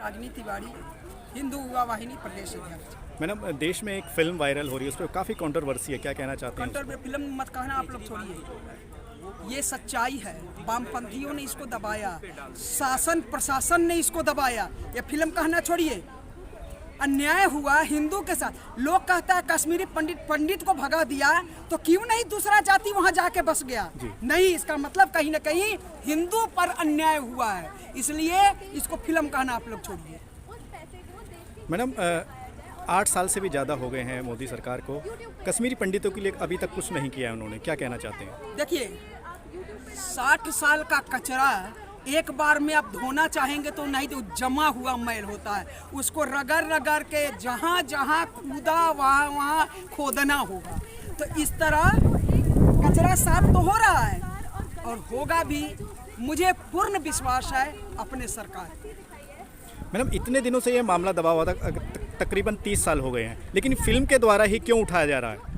रागिनी तिवारी, हिंदू युवा वाहिनी प्रदेश अध्यक्ष। मैडम, देश में एक फिल्म वायरल हो रही है, उस पर काफ़ी कंट्रोवर्सी है, क्या कहना चाहते हैं? फिल्म मत कहना आप लोग, छोड़िए। ये सच्चाई है। वामपंथियों ने इसको दबाया, शासन प्रशासन ने इसको दबाया। ये फिल्म कहना छोड़िए। अन्याय हुआ हिंदू के साथ। लोग कहता है कश्मीरी पंडित को भगा दिया तो क्यों नहीं दूसरा जाति वहां जाके बस गया? नहीं, इसका मतलब कहीं ना कहीं हिंदू पर अन्याय हुआ है, इसलिए इसको फिल्म कहना आप लोग छोड़िए। मैडम, 8 साल से भी ज़्यादा हो गए हैं मोदी सरकार को, कश्मीरी पंडितों के लिए अभी तक कुछ नहीं किया है उन्होंने, क्या कहना चाहते हैं? देखिए, 60 साल का कचरा एक बार में आप धोना चाहेंगे तो नहीं, तो जमा हुआ मैल होता है, उसको रगड़ रगड़ के जहाँ जहाँ कूदा वहाँ वहाँ खोदना होगा। तो इस तरह कचरा साफ तो हो रहा है और होगा भी, मुझे पूर्ण विश्वास है अपने सरकार। मैडम, इतने दिनों से ये मामला दबा हुआ था, तकरीबन 30 साल हो गए हैं, लेकिन फिल्म के द्वारा ही क्यों उठाया जा रहा है?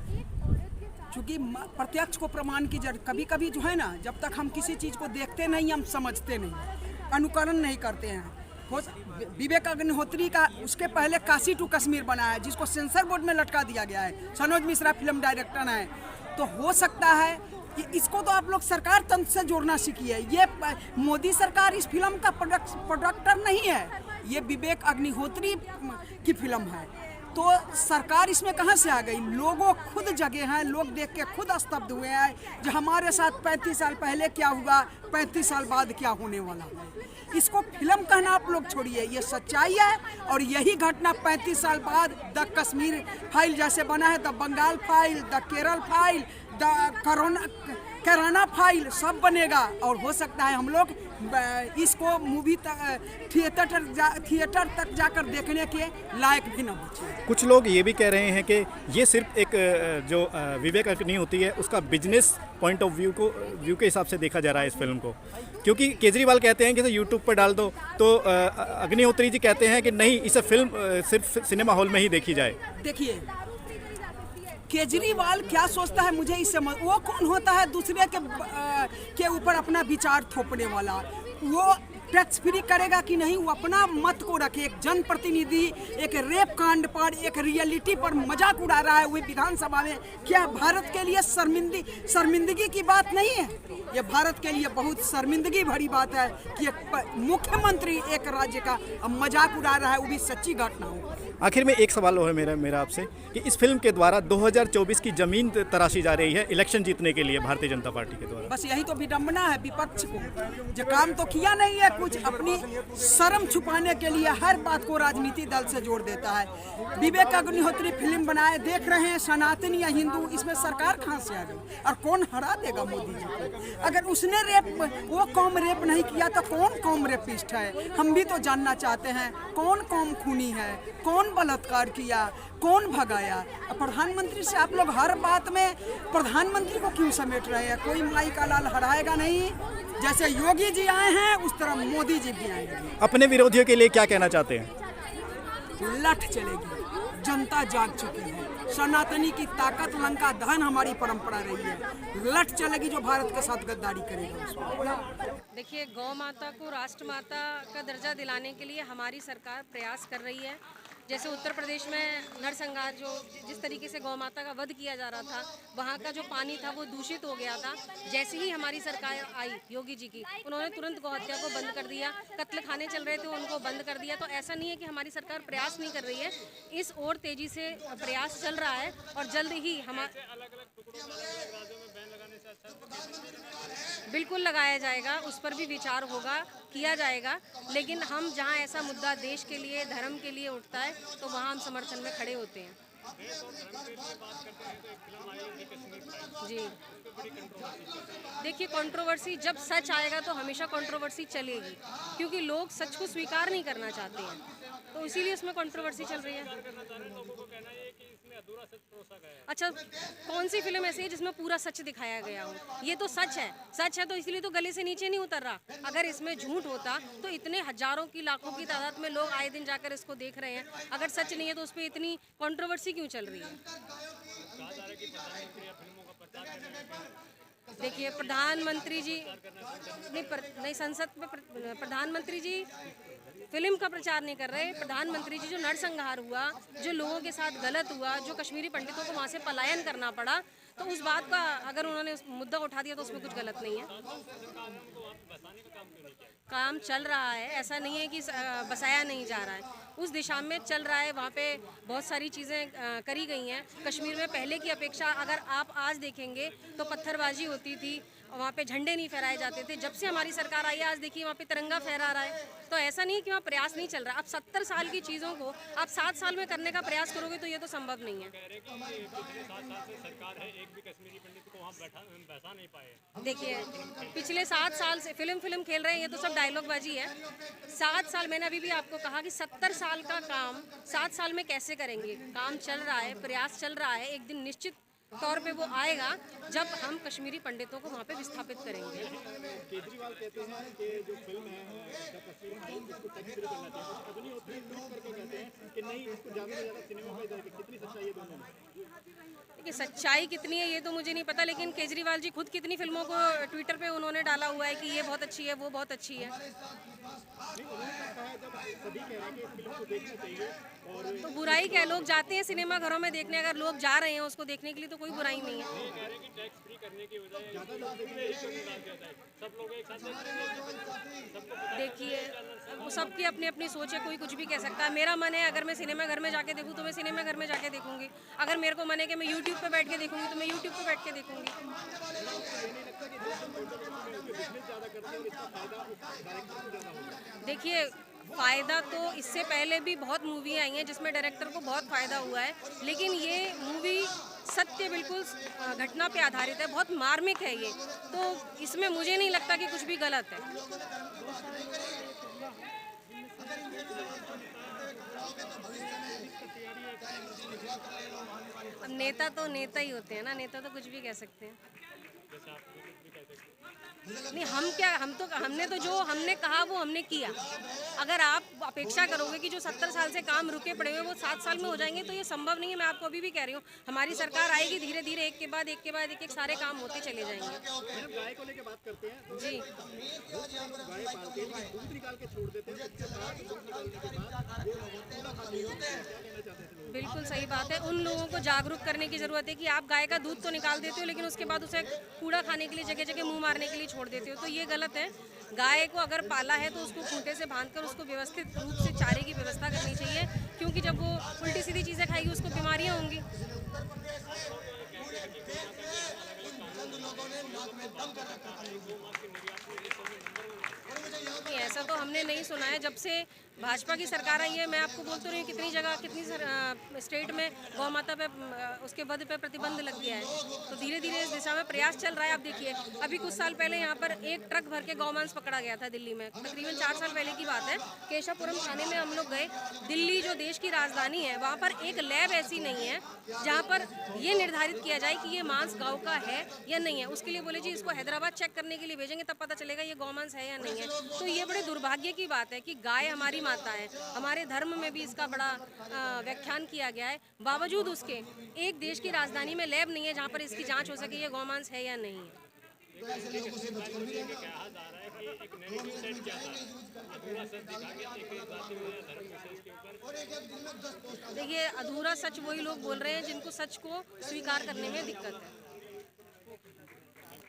क्योंकि प्रत्यक्ष को प्रमाण की जरूरत। कभी कभी जो है ना, जब तक हम किसी चीज़ को देखते नहीं, हम समझते नहीं, अनुकरण नहीं करते हैं। विवेक अग्निहोत्री का उसके पहले काशी टू कश्मीर बना है, जिसको सेंसर बोर्ड में लटका दिया गया है। सनोज मिश्रा फिल्म डायरेक्टर है। तो हो सकता है कि इसको तो आप लोग सरकार तंत्र से जोड़ना सीखिए। ये मोदी सरकार इस फिल्म का प्रोडक्टर नहीं है, ये विवेक अग्निहोत्री की फिल्म है। तो सरकार इसमें कहाँ से आ गई? लोगों खुद जगे हैं, लोग देख के खुद स्तब्ध हुए हैं जो हमारे साथ 35 साल पहले क्या हुआ, 35 साल बाद क्या होने वाला है। इसको फिल्म कहना आप लोग छोड़िए, ये सच्चाई है। और यही घटना 35 साल बाद द कश्मीर फाइल जैसे बना है, the Bengal file, the Kerala file, the कराना फाइल सब बनेगा। और हो सकता है हम लोग इसको मूवी थिएटर तक जाकर देखने के लायक भी न बचे। कुछ लोग ये भी कह रहे हैं कि ये सिर्फ एक जो विवेक अग्निहोत्री है उसका बिजनेस पॉइंट ऑफ व्यू के हिसाब से देखा जा रहा है इस फिल्म को, क्योंकि केजरीवाल कहते हैं कि इसे यूट्यूब पर डाल दो, तो अग्निहोत्री जी कहते हैं कि नहीं, इसे फिल्म सिर्फ सिनेमा हॉल में ही देखी जाए। देखिए, केजरीवाल क्या सोचता है मुझे इससे वो कौन होता है दूसरे के ऊपर अपना विचार थोपने वाला? वो टैक्स फ्री करेगा कि नहीं, वो अपना मत को रखे। एक जनप्रतिनिधि एक रेप कांड पर, एक रियलिटी पर मजाक उड़ा रहा है, वो विधानसभा में। क्या भारत के लिए शर्मिंदगी की बात नहीं है? ये भारत के लिए बहुत शर्मिंदगी भरी बात है कि एक मुख्यमंत्री एक राज्य का मजाक उड़ा रहा है, वो भी सच्ची घटना हो। आखिर में एक सवाल है मेरा आपसे कि इस फिल्म के द्वारा 2024 की जमीन तराशी जा रही है इलेक्शन जीतने के लिए भारतीय जनता पार्टी के द्वारा। बस यही तो विडंबना है विपक्ष को, जो काम तो किया नहीं है कुछ, अपनी शर्म छुपाने के लिए हर बात को राजनीति दल से जोड़ देता है। विवेक अग्निहोत्री फिल्म बनाए, देख रहे हैं सनातनी या हिंदू, इसमें सरकार कहाँ से आ गई? और कौन हरा देगा मोदी जी को? अगर उसने वो कौम रेप नहीं किया तो कौन कौम रेपिस्ट है? हम भी तो जानना चाहते हैं कौन कौम खूनी है, कौन बलात्कार किया, कौन भगाया। प्रधानमंत्री से आप लोग हर बात में प्रधानमंत्री को क्यों समेट रहे हैं? कोई माई का लाल हराएगा नहीं। जैसे योगी जी आए हैं उस तरह मोदी जी भी आएंगे। अपने विरोधियों के लिए क्या कहना चाहते हैं? लठ चलेगी, जनता जाग चुकी है। सनातनी की ताकत, लंका दहन हमारी परंपरा रही है। लठ चलेगी जो भारत के साथ गद्दारी करेगा उसको। देखिए, गौ माता को राष्ट्र माता का दर्जा दिलाने के लिए हमारी सरकार प्रयास कर रही है। जैसे उत्तर प्रदेश में नरसंहार, जो जिस तरीके से गौ माता का वध किया जा रहा था, वहाँ का जो पानी था वो दूषित हो गया था। जैसे ही हमारी सरकार आई योगी जी की, उन्होंने तुरंत गौ हत्या को बंद कर दिया। कत्ल खाने चल रहे थे उनको बंद कर दिया। तो ऐसा नहीं है कि हमारी सरकार प्रयास नहीं कर रही है, इस और तेजी से प्रयास चल रहा है और जल्द ही बिल्कुल लगाया जाएगा, उस पर भी विचार होगा, किया जाएगा। लेकिन हम जहां ऐसा मुद्दा देश के लिए, धर्म के लिए उठता है तो वहां हम समर्थन में खड़े होते हैं। जी, देखिए, कंट्रोवर्सी जब सच आएगा तो हमेशा कंट्रोवर्सी चलेगी, क्योंकि लोग सच को स्वीकार नहीं करना चाहते हैं, तो इसीलिए इसमें कंट्रोवर्सी चल रही है। अच्छा, कौन सी फिल्म ऐसी है जिसमें पूरा सच दिखाया गया हो? ये तो सच है तो इसलिए तो गले से नीचे नहीं उतर रहा। अगर इसमें झूठ होता तो इतने हजारों की, लाखों की तादाद में लोग आए दिन जाकर इसको देख रहे हैं। अगर सच नहीं है तो उस पर इतनी कंट्रोवर्सी क्यों चल रही है? देखिए प्रधानमंत्री जी नहीं संसद में प्रधानमंत्री जी फिल्म का प्रचार नहीं कर रहे। प्रधानमंत्री जी जो नरसंहार हुआ, जो लोगों के साथ गलत हुआ, जो कश्मीरी पंडितों को वहाँ से पलायन करना पड़ा, तो उस बात का अगर उन्होंने उस मुद्दा उठा दिया तो उसमें कुछ गलत नहीं है। काम चल रहा है, ऐसा नहीं है कि बसाया नहीं जा रहा है, उस दिशा में चल रहा है। वहाँ पे बहुत सारी चीज़ें करी गई हैं। कश्मीर में पहले की अपेक्षा अगर आप आज देखेंगे तो पत्थरबाजी होती थी, वहाँ पे झंडे नहीं फहराए जाते थे। जब से हमारी सरकार आई है आज देखिए वहाँ पे तिरंगा फहरा रहा है। तो ऐसा नहीं है कि वहाँ प्रयास नहीं चल रहा। आप 70 साल की चीज़ों को आप 7 साल में करने का प्रयास करोगे तो ये तो संभव नहीं है। देखिए पिछले 7 साल से फिल्म खेल रहे हैं, ये तो सब डायलॉग बाजी है। 7 साल मैंने अभी भी आपको कहा कि 70 साल का काम 7 साल में कैसे करेंगे। काम चल रहा है, प्रयास चल रहा है, एक दिन निश्चित तौर पे वो आएगा जब हम कश्मीरी पंडितों को वहाँ पे विस्थापित करेंगे। केजरीवाल कहते हैं कि जो फिल्म है द कश्मीर फाइल्स इसको टैक्स फ्री करना चाहिए, अपनी होती ट्वीट करके कहते हैं कि नहीं इसको ज़्यादा से ज़्यादा सिनेमा में जाएगी। कितनी सच्चाई है दोनों में? देखिए सच्चाई कितनी है ये तो मुझे नहीं पता, लेकिन केजरीवाल जी खुद कितनी फिल्मों को ट्विटर पे उन्होंने डाला हुआ है कि ये बहुत अच्छी है, वो बहुत अच्छी है। तो बुराई क्या, लोग जाते हैं सिनेमा घरों में देखने, अगर लोग जा रहे हैं उसको देखने के लिए तो कोई बुराई नहीं है। देखिए वो सबकी अपनी अपनी सोच है, कोई कुछ भी कह सकता है। मेरा मन है अगर मैं सिनेमा घर में जाके देखूँ तो मैं सिनेमा घर में जाके देखूंगी, अगर मेरे को मन है कि मैं यूट्यूब पे बैठ के देखूंगी तो मैं यूट्यूब पे बैठ के देखूंगी। देखिए फ़ायदा तो इससे पहले भी बहुत मूवी आई हैं जिसमें डायरेक्टर को बहुत फ़ायदा हुआ है, लेकिन ये मूवी सत्य बिल्कुल घटना पे आधारित है, बहुत मार्मिक है ये, तो इसमें मुझे नहीं लगता कि कुछ भी गलत है। अब नेता तो नेता ही होते हैं ना, नेता तो कुछ भी कह सकते हैं। नहीं हमने तो जो हमने कहा वो हमने किया। अगर आप अपेक्षा करोगे कि जो 70 साल से काम रुके पड़े हुए वो 7 साल में हो जाएंगे तो ये संभव नहीं है। मैं आपको अभी भी कह रही हूँ हमारी सरकार आएगी, धीरे धीरे एक के बाद एक सारे काम होते चले जाएंगे। गाय को लेकर बात करते हैं जी गाय पालते हैं, दूध निकाल के छोड़ देते हैं, बिल्कुल सही बात है। उन लोगों को जागरूक करने की ज़रूरत है कि आप गाय का दूध तो निकाल देते हो लेकिन उसके बाद उसे कूड़ा खाने के लिए जगह जगह मुंह मारने के लिए छोड़ देते हो, तो ये गलत है। गाय को अगर पाला है तो उसको खूंटे से बांधकर उसको व्यवस्थित रूप से चारे की व्यवस्था करनी चाहिए, क्योंकि जब वो उल्टी सीधी चीज़ें खाएगी उसको बीमारियाँ होंगी। ऐसा तो हमने नहीं सुना है। जब से भाजपा की सरकार आई है, मैं आपको बोलती रही हूँ कितनी जगह कितनी स्टेट में गौ माता पे उसके वध पे प्रतिबंध लग गया है, तो धीरे धीरे इस दिशा में प्रयास चल रहा है। आप देखिए अभी कुछ साल पहले यहाँ पर एक ट्रक भर के गौमांस पकड़ा गया था दिल्ली में, तकरीबन 4 साल पहले की बात है। केशवपुरम थाने में हम लोग गए। दिल्ली जो देश की राजधानी है वहाँ पर एक लैब ऐसी नहीं है जहाँ पर ये निर्धारित किया जाए कि ये मांस गौ का है या नहीं है। उसके लिए बोले जी इसको हैदराबाद चेक करने के लिए भेजेंगे तब पता चलेगा ये गौमांस है या नहीं है। तो ये बड़े दुर्भाग्य की बात है कि गाय हमारी माता है, हमारे धर्म में भी इसका बड़ा व्याख्यान किया गया है, बावजूद उसके एक देश की राजधानी में लैब नहीं है जहाँ पर इसकी जांच हो सके ये गौमांस है या नहीं है। देखिए अधूरा सच वही लोग बोल रहे हैं जिनको सच को स्वीकार करने में दिक्कत है।